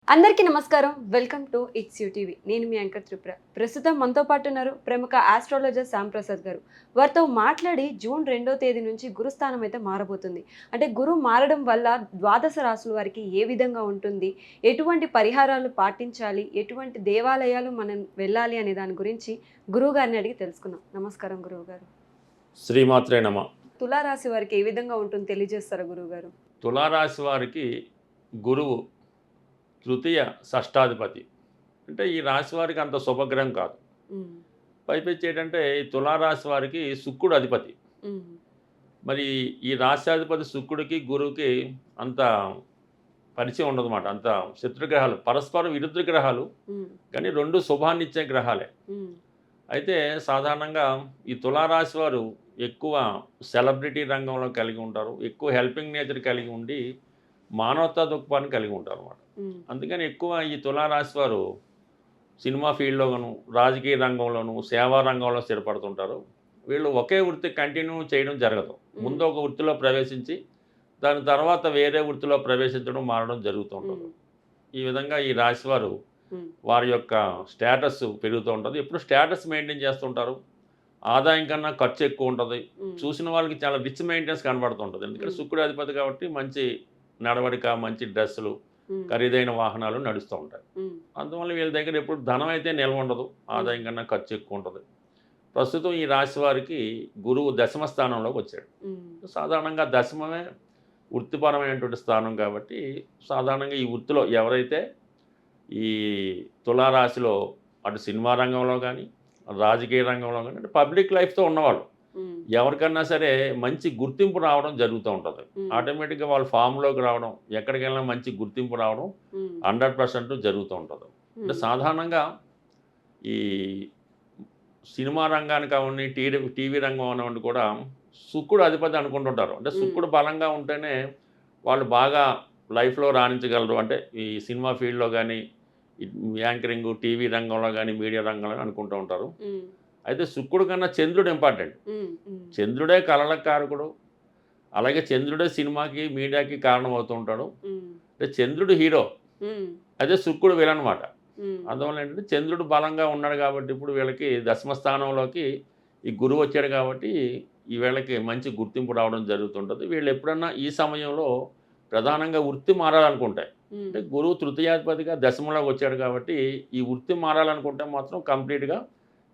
అందరికీ నమస్కారం. Welcome to it's you TV. నేను మీ యాంకర్ త్రిపుర. ప్రస్తుతం మనతో పాటు ఉన్నారు ప్రముఖ ఆస్ట్రాలజర్ శ్యామ్ ప్రసాద్ గారు. వారితో మాట్లాడి జూన్ 2వ తేదీ నుంచి గురుస్థానం అయితే మారబోతుంది. అంటే గురువు మారడం వల్ల ద్వాదశ రాశుల వారికి ఏ విధంగా ఉంటుంది, ఎటువంటి పరిహారాలు పాటించాలి, ఎటువంటి దేవాలయాలు మనం వెళ్ళాలి అనే దాని గురించి గురువు గారిని అడిగి తెలుసుకుందాం. నమస్కారం గురువు గారు. శ్రీమాత్రే నమ. తులారాశి వారికి ఏ విధంగా ఉంటుంది తెలియజేస్తారా గురువు గారు? తులారాశి వారికి గురువు తృతీయ షష్టాధిపతి. అంటే ఈ రాశి వారికి అంత శుభగ్రహం కాదు. ఉమ్, పైపెచ్చి ఏంటంటే ఈ తులారాశి వారికి శుక్రుడు అధిపతి. ఉమ్, మరి ఈ రాశ్యాధిపతి శుక్రుడికి గురువుకి అంత పరిచయం ఉండదన్నమాట. అంత శత్రుగ్రహాలు, పరస్పరం విరుద్ధ గ్రహాలు, ఉమ్, కానీ రెండు శుభాన్నిచ్చే గ్రహాలే. ఉమ్, అయితే సాధారణంగా ఈ తులారాశి వారు ఎక్కువ సెలబ్రిటీ రంగంలో కలిగి ఉంటారు, ఎక్కువ హెల్పింగ్ నేచర్ కలిగి ఉండి మానవతా దృక్పథాన్ని కలిగి ఉంటారు అన్నమాట. ఉమ్, అందుకని ఎక్కువ ఈ తులారాశి వారు సినిమా ఫీల్డ్లోను, రాజకీయ రంగంలోను, సేవా రంగంలో స్థిరపడుతుంటారు. వీళ్ళు ఒకే వృత్తి కంటిన్యూ చేయడం జరగదు. ముందు ఒక వృత్తిలో ప్రవేశించి దాని తర్వాత వేరే వృత్తిలో ప్రవేశించడం, మారడం జరుగుతూ ఉంటుంది. ఈ విధంగా ఈ రాశి వారు వారి యొక్క స్టేటస్ పెరుగుతూ ఉంటుంది. ఎప్పుడు స్టేటస్ మెయింటైన్ చేస్తుంటారు. ఆదాయం కన్నా ఖర్చు ఎక్కువ ఉంటుంది. చూసిన వాళ్ళకి చాలా రిచ్ మెయింటెనెన్స్ కనబడుతుంటుంది. ఎందుకంటే శుక్రుడు అధిపతి కాబట్టి మంచి నడవడిక, మంచి డ్రెస్సులు, ఖరీదైన వాహనాలు నడుస్తూ ఉంటాయి. అందువల్ల వీళ్ళ దగ్గర ఎప్పుడు ధనం అయితే నిల్వ ఉండదు, ఆదాయం కన్నా ఖర్చు ఎక్కువ ఉంటుంది. ప్రస్తుతం ఈ రాశి వారికి గురువు దశమ స్థానంలోకి వచ్చాడు. సాధారణంగా దశమమే వృత్తిపరమైనటువంటి స్థానం కాబట్టి సాధారణంగా ఈ వృత్తిలో ఎవరైతే ఈ తులారాశిలో అటు సినిమా రంగంలో కానీ, రాజకీయ రంగంలో కానీ, అంటే పబ్లిక్ లైఫ్తో ఉన్నవాళ్ళు ఎవరికన్నా సరే మంచి గుర్తింపు రావడం జరుగుతూ ఉంటుంది. ఆటోమేటిక్గా వాళ్ళు ఫామ్లోకి రావడం, ఎక్కడికి వెళ్ళినా మంచి గుర్తింపు రావడం 100% జరుగుతూ ఉంటుంది. అంటే సాధారణంగా ఈ సినిమా రంగానికి అవన్నీ, టీవీ రంగం అనివ్వండి కూడా శుక్రుడు అధిపతి అనుకుంటుంటారు. అంటే శుక్రుడు బలంగా ఉంటేనే వాళ్ళు బాగా లైఫ్లో రాణించగలరు. అంటే ఈ సినిమా ఫీల్డ్లో కానీ, యాంకరింగ్, టీవీ రంగంలో కానీ, మీడియా రంగంలో అనుకుంటూ ఉంటారు. అయితే శుక్రుడు కన్నా చంద్రుడు ఇంపార్టెంట్. చంద్రుడే కళలకు కారకుడు, అలాగే చంద్రుడే సినిమాకి, మీడియాకి కారణం అవుతూ ఉంటాడు. అంటే చంద్రుడు హీరో, అదే శుక్రుడు విలనమాట. అందువల్ల ఏంటంటే చంద్రుడు బలంగా ఉన్నాడు కాబట్టి ఇప్పుడు వీళ్ళకి దశమ స్థానంలోకి ఈ గురువు వచ్చాడు కాబట్టి ఈ వీళ్ళకి మంచి గుర్తింపు రావడం జరుగుతుంటుంది. వీళ్ళు ఎప్పుడన్నా ఈ సమయంలో ప్రధానంగా వృత్తి మారాలనుకుంటాయి. అంటే గురువు తృతీయాధిపతిగా దశమంలోకి వచ్చాడు కాబట్టి ఈ వృత్తి మారాలనుకుంటే మాత్రం కంప్లీట్గా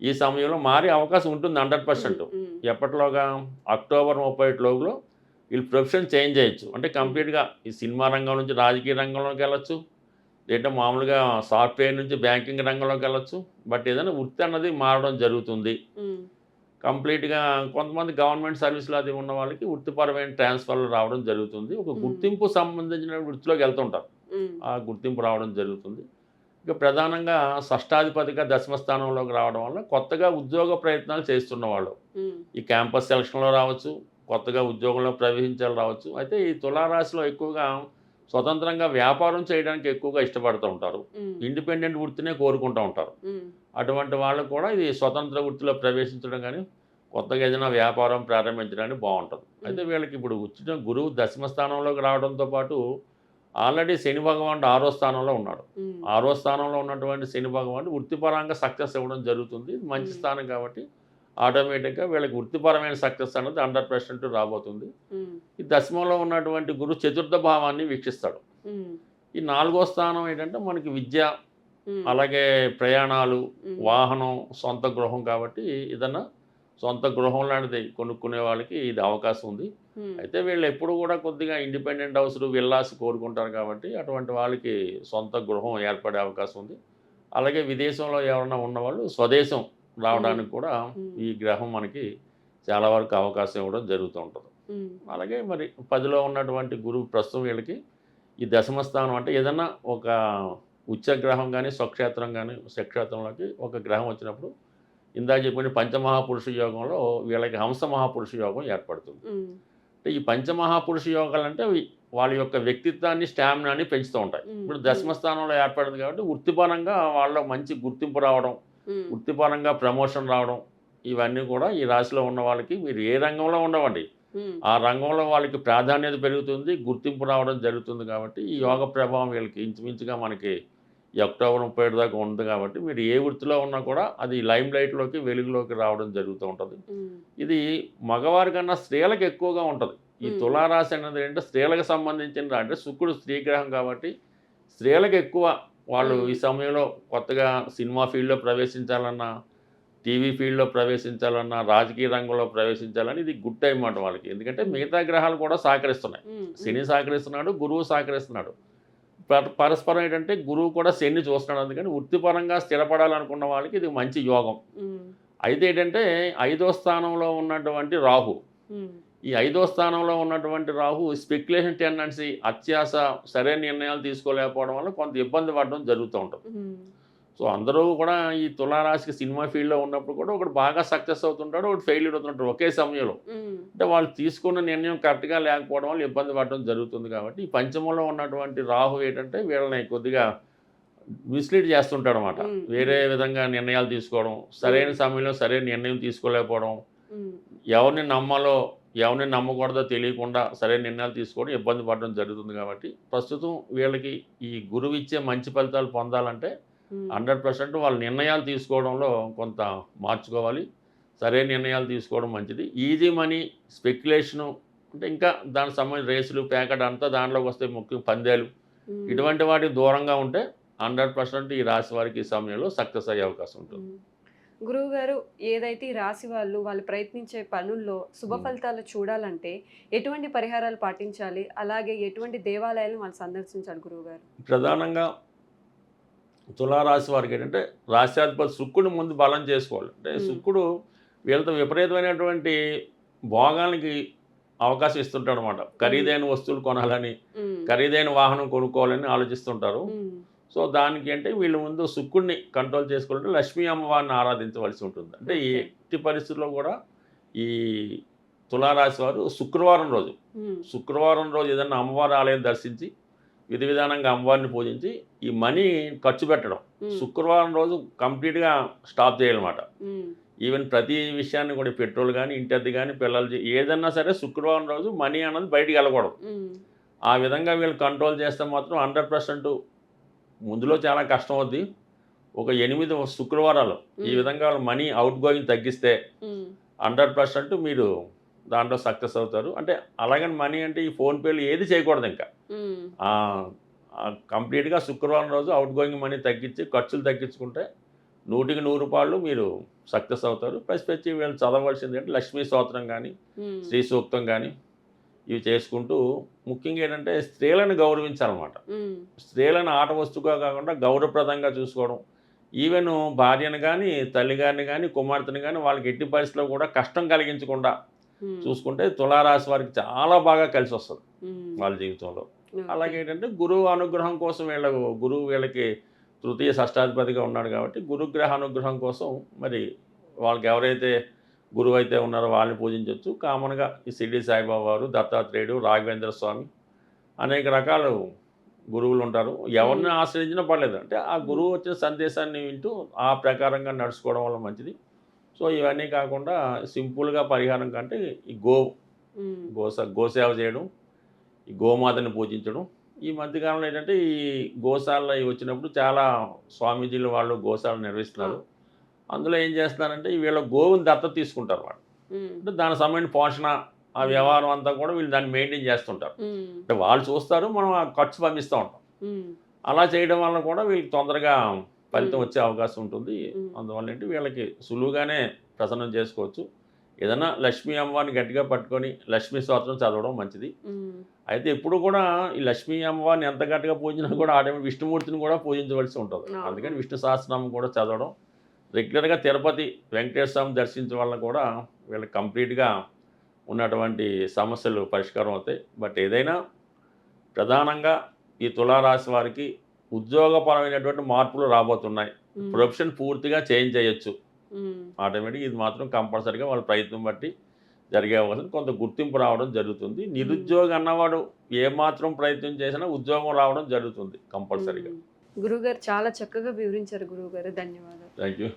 ఈ సమయంలో మారే అవకాశం ఉంటుంది 100%. ఎప్పటిలోగా అక్టోబర్ 31 లోపల వీళ్ళు ప్రొఫెషన్ చేంజ్ చేయొచ్చు. అంటే కంప్లీట్గా ఈ సినిమా రంగం నుంచి రాజకీయ రంగంలోకి వెళ్ళొచ్చు, లేదంటే మామూలుగా సాఫ్ట్వేర్ నుంచి బ్యాంకింగ్ రంగంలోకి వెళ్ళొచ్చు. బట్ ఏదైనా వృత్తి అన్నది మారడం జరుగుతుంది కంప్లీట్గా. కొంతమంది గవర్నమెంట్ సర్వీసులు అది ఉన్న వాళ్ళకి వృత్తిపరమైన ట్రాన్స్ఫర్లు రావడం జరుగుతుంది. ఒక గుర్తింపు సంబంధించిన వృత్తిలోకి వెళ్తుంటారు, ఆ గుర్తింపు రావడం జరుగుతుంది. ఇక ప్రధానంగా షష్టాధిపతిగా దశమ స్థానంలోకి రావడం వల్ల కొత్తగా ఉద్యోగ ప్రయత్నాలు చేస్తున్న వాళ్ళు ఈ క్యాంపస్ సెలక్షన్లో రావచ్చు, కొత్తగా ఉద్యోగంలో ప్రవేశించాలి రావచ్చు. అయితే ఈ తులారాశిలో ఎక్కువగా స్వతంత్రంగా వ్యాపారం చేయడానికి ఎక్కువగా ఇష్టపడుతూ ఉంటారు. ఇండిపెండెంట్ వృత్తినే కోరుకుంటూ ఉంటారు. అటువంటి వాళ్ళకు కూడా ఇది స్వతంత్ర వృత్తిలో ప్రవేశించడం కానీ, కొత్తగా ఏదైనా వ్యాపారం ప్రారంభించడానికి బాగుంటుంది. అయితే వీళ్ళకి ఇప్పుడు వచ్చిన గురువు దశమ స్థానంలోకి రావడంతో పాటు ఆల్రెడీ శని భగవానుడు 6వ స్థానంలో ఉన్నాడు. 6వ స్థానంలో ఉన్నటువంటి శని భగవానుడు వృత్తిపరంగా సక్సెస్ ఇవ్వడం జరుగుతుంది. ఇది మంచి స్థానం కాబట్టి ఆటోమేటిక్గా వీళ్ళకి వృత్తిపరమైన సక్సెస్ అనేది 100% రాబోతుంది. ఈ దశమంలో ఉన్నటువంటి గురువు చతుర్థ భావాన్ని వీక్షిస్తాడు. ఈ 4వ స్థానం ఏంటంటే మనకి విద్య, అలాగే ప్రయాణాలు, వాహనం, సొంత గృహం కాబట్టి ఏదన్నా సొంత గృహం లాంటిది కొనుక్కునే వాళ్ళకి ఇది అవకాశం ఉంది. అయితే వీళ్ళు ఎప్పుడు కూడా కొద్దిగా ఇండిపెండెంట్ హౌస్లు, విల్లాస్ కోరుకుంటారు కాబట్టి అటువంటి వాళ్ళకి సొంత గృహం ఏర్పడే అవకాశం ఉంది. అలాగే విదేశంలో ఎవరైనా ఉన్నవాళ్ళు స్వదేశం రావడానికి కూడా ఈ గ్రహం మనకి చాలా వరకు అవకాశం ఇవ్వడం జరుగుతూ ఉంటుంది. అలాగే మరి 10లో ఉన్నటువంటి గురువు ప్రస్తుతం వీళ్ళకి ఈ దశమ స్థానం అంటే ఏదన్నా ఒక ఉచ్చగ్రహం కానీ, స్వక్షేత్రం కానీ, స్వక్షేత్రంలోకి ఒక గ్రహం వచ్చినప్పుడు ఇందాక చెప్పిన పంచమహాపురుష యోగంలో వీళ్ళకి హంస మహాపురుష యోగం ఏర్పడుతుంది. అంటే ఈ పంచమహాపురుష యోగాలు అంటే వాళ్ళ యొక్క వ్యక్తిత్వాన్ని, స్టామినాని పెంచుతూ ఉంటాయి. ఇప్పుడు దశమ స్థానంలో ఏర్పడింది కాబట్టి వృత్తిపరంగా వాళ్ళ మంచి గుర్తింపు రావడం, వృత్తిపరంగా ప్రమోషన్ రావడం, ఇవన్నీ కూడా ఈ రాశిలో ఉన్న వాళ్ళకి మీరు ఏ రంగంలో ఉండవండి, ఆ రంగంలో వాళ్ళకి ప్రాధాన్యత పెరుగుతుంది, గుర్తింపు రావడం జరుగుతుంది. కాబట్టి ఈ యోగ ప్రభావం వీళ్ళకి ఇంచుమించుగా మనకి ఈ అక్టోబర్ 31 దాకా ఉంది. కాబట్టి మీరు ఏ వృత్తిలో ఉన్నా కూడా అది లైమ్ లైట్‌లోకి, వెలుగులోకి రావడం జరుగుతూ ఉంటది. ఇది మగవారి కన్నా స్త్రీలకు ఎక్కువగా ఉంటది. ఈ తులారాశి అనేది ఏంటంటే స్త్రీలకు సంబంధించిన అంటే శుక్రుడు స్త్రీ గ్రహం కాబట్టి స్త్రీలకు ఎక్కువ వాళ్ళు ఈ సమయంలో కొత్తగా సినిమా ఫీల్డ్‌లో ప్రవేశించాలన్నా, టీవీ ఫీల్డ్‌లో ప్రవేశించాలన్నా, రాజకీయ రంగంలో ప్రవేశించాలని ఇది గుడ్ టైం మాట వాళ్ళకి. ఎందుకంటే మిగతా గ్రహాలు కూడా సహకరిస్తున్నాయి. శని సహకరిస్తున్నాడు, గురువు సహకరిస్తున్నాడు. పరస్పరం ఏంటంటే గురువు కూడా శని చూస్తున్నాడు. అందుకని వృత్తిపరంగా స్థిరపడాలనుకున్న వాళ్ళకి ఇది మంచి యోగం. అయితే ఏంటంటే 5వ స్థానంలో ఉన్నటువంటి రాహు, ఈ 5వ స్థానంలో ఉన్నటువంటి రాహు స్పెక్యులేషన్ టెండెన్సీ, అత్యాస, సరైన నిర్ణయాలు తీసుకోలేకపోవడం వల్ల కొంత ఇబ్బంది పడడం జరుగుతూ ఉంటుంది. సో అందరూ కూడా ఈ తులారాశికి సినిమా ఫీల్డ్లో ఉన్నప్పుడు కూడా ఒకటి బాగా సక్సెస్ అవుతుంటాడు, ఒకటి ఫెయిల్యూర్ అవుతుంటాడు ఒకే సమయంలో. అంటే వాళ్ళు తీసుకున్న నిర్ణయం కరెక్ట్గా లేకపోవడం వల్ల ఇబ్బంది పడడం జరుగుతుంది. కాబట్టి ఈ పంచమంలో ఉన్నటువంటి రాహు ఏంటంటే వీళ్ళని కొద్దిగా మిస్లీడ్ చేస్తుంటాడు అనమాట. వేరే విధంగా నిర్ణయాలు తీసుకోవడం, సరైన సమయంలో సరైన నిర్ణయం తీసుకోలేకపోవడం, ఎవరిని నమ్మాలో ఎవరిని నమ్మకూడదో తెలియకుండా సరైన నిర్ణయాలు తీసుకోవడం, ఇబ్బంది పడడం జరుగుతుంది. కాబట్టి ప్రస్తుతం వీళ్ళకి ఈ గురువు ఇచ్చే మంచి ఫలితాలు పొందాలంటే 100% వాళ్ళ నిర్ణయాలు తీసుకోవడంలో కొంత మార్చుకోవాలి. సరైన నిర్ణయాలు తీసుకోవడం మంచిది. ఈజీ మనీ, స్పెక్యులేషను అంటే ఇంకా దానికి సంబంధించిన రేసులు, ప్యాకెట్ అంతా దాంట్లోకి వస్తే ముఖ్యం పందేలు. ఇటువంటి వాటికి దూరంగా ఉంటే 100% ఈ రాశి వారికి ఈ సమయంలో సక్సెస్ అయ్యే అవకాశం ఉంటుంది. గురువు గారు, ఏదైతే ఈ రాశి వాళ్ళు ప్రయత్నించే పనుల్లో శుభ ఫలితాలు చూడాలంటే ఎటువంటి పరిహారాలు పాటించాలి, అలాగే ఎటువంటి దేవాలయాలను వాళ్ళు సందర్శించాలి గురువు గారు? ప్రధానంగా తులారాశి వారికి ఏంటంటే రాశ్యాధిపతి శుక్రుడు ముందు బలం చేసుకోవాలి. అంటే శుక్రుడు వీళ్ళతో విపరీతమైనటువంటి భోగానికి అవకాశం ఇస్తుంటాడు అనమాట. ఖరీదైన వస్తువులు కొనాలని, ఖరీదైన వాహనం కొనుక్కోవాలని ఆలోచిస్తుంటారు. సో దానికి అంటే వీళ్ళు ముందు శుక్రుడిని కంట్రోల్ చేసుకోవాలంటే లక్ష్మీ అమ్మవారిని ఆరాధించవలసి ఉంటుంది. అంటే ఈ ఎట్టి పరిస్థితుల్లో కూడా ఈ తులారాశి వారు శుక్రవారం రోజు ఏదైనా అమ్మవారి ఆలయం దర్శించి విధి విధానంగా అమ్మవారిని పూజించి ఈ మనీ ఖర్చు పెట్టడం శుక్రవారం రోజు కంప్లీట్గా స్టాప్ చేయాలన్నమాట. ఈవెన్ ప్రతి విషయాన్ని కూడా పెట్రోల్ కానీ, ఇంటి అద్దె కానీ, పిల్లలు ఏదన్నా సరే శుక్రవారం రోజు మనీ అన్నది బయటికి వెళ్ళకూడదు. ఆ విధంగా వీళ్ళు కంట్రోల్ చేస్తే మాత్రం 100% ముందులో చాలా కష్టం అవుద్ది. ఒక 8 శుక్రవారాలు ఈ విధంగా మనీ అవుట్ గోయింగ్ తగ్గిస్తే 100% మీరు దాంట్లో సక్సెస్ అవుతారు. అంటే అలాగని మనీ అంటే ఈ ఫోన్పేలు ఏది చేయకూడదు. ఇంకా కంప్లీట్గా శుక్రవారం రోజు అవుట్ గోయింగ్ మనీ తగ్గించి ఖర్చులు తగ్గించుకుంటే 100కి 100 మీరు సక్సెస్ అవుతారు. పైపెచ్చి వీళ్ళు చదవలసింది అంటే లక్ష్మీ స్తోత్రం కానీ, శ్రీ సూక్తం కానీ ఇవి చేసుకుంటూ ముఖ్యంగా ఏంటంటే స్త్రీలను గౌరవించాలన్నమాట. స్త్రీలను ఆట వస్తువుగా కాకుండా గౌరవప్రదంగా చూసుకోవడం. ఈవెన్ భార్యను కానీ, తల్లిగారిని కానీ, కుమార్తెను కానీ వాళ్ళకి ఎట్టి పరిస్థితిలో కూడా కష్టం కలిగించకుండా చూసుకుంటే తులారాశి వారికి చాలా బాగా కలిసి వస్తుంది వాళ్ళ జీవితంలో. అలాగే ఏంటంటే గురువు అనుగ్రహం కోసం గురువు వీళ్ళకి తృతీయ షష్టాధిపతిగా ఉన్నాడు కాబట్టి గురుగ్రహ అనుగ్రహం కోసం మరి వాళ్ళకి ఎవరైతే గురువు అయితే ఉన్నారో వాళ్ళని పూజించవచ్చు. కామన్గా ఈ షిరిడి సాయిబాబా వారు, దత్తాత్రేయుడు, రాఘవేంద్ర స్వామి అనేక రకాల గురువులు ఉంటారు. ఎవరిని ఆశ్రయించినా పర్లేదు. అంటే ఆ గురువు వచ్చిన సందేశాన్ని వింటూ ఆ ప్రకారంగా నడుచుకోవడం వల్ల మంచిది. సో ఇవన్నీ కాకుండా సింపుల్గా పరిహారం కంటే ఈ గోసేవ చేయడం, ఈ గోమాతని పూజించడం. ఈ మధ్యకాలంలో ఏంటంటే ఈ గోశాలలో వచ్చినప్పుడు చాలా స్వామీజీలు వాళ్ళు గోశాలను నిర్వహిస్తున్నారు. అందులో ఏం చేస్తున్నారంటే వీళ్ళ గోవుని దత్తత తీసుకుంటారు వాళ్ళు. అంటే దానికి సంబంధించిన పోషణ, ఆ వ్యవహారం అంతా కూడా వీళ్ళు దాన్ని మెయింటైన్ చేస్తుంటారు. అంటే వాళ్ళు చూస్తారు, మనం ఆ ఖర్చు పంపిస్తూ ఉంటాం. అలా చేయడం వల్ల కూడా వీళ్ళకి తొందరగా ఫలితం వచ్చే అవకాశం ఉంటుంది. అందువల్ల ఏంటి వీళ్ళకి సులువుగానే ప్రసన్నం చేసుకోవచ్చు. ఏదైనా లక్ష్మీ అమ్మవారిని గట్టిగా పట్టుకొని లక్ష్మీ స్తోత్రం చదవడం మంచిది. అయితే ఎప్పుడు కూడా ఈ లక్ష్మీ అమ్మవారిని ఎంత గట్టిగా పూజించినా కూడా విష్ణుమూర్తిని కూడా పూజించవలసి ఉంటుంది. అందుకని విష్ణు సహస్రనామం కూడా చదవడం, రెగ్యులర్గా తిరుపతి వెంకటేశ్వర స్వామి దర్శించడం వల్ల కూడా వీళ్ళకి కంప్లీట్గా ఉన్నటువంటి సమస్యలు పరిష్కారం అవుతాయి. బట్ ఏదైనా ప్రధానంగా ఈ తులారాశి వారికి ఉద్యోగపరమైనటువంటి మార్పులు రాబోతున్నాయి. ప్రొఫెషన్ పూర్తిగా చేంజ్ చేయొచ్చు ఆటోమేటిక్. ఇది మాత్రం కంపల్సరీగా వాళ్ళ ప్రయత్నం బట్టి జరిగే అవకాశం, కొంత గుర్తింపు రావడం జరుగుతుంది. నిరుద్యోగి అన్నవాడు ఏమాత్రం ప్రయత్నం చేసినా ఉద్యోగం రావడం జరుగుతుంది కంపల్సరీగా. గురువుగారు చాలా చక్కగా వివరించారు గురువుగారు. ధన్యవాదాలు. Thank you.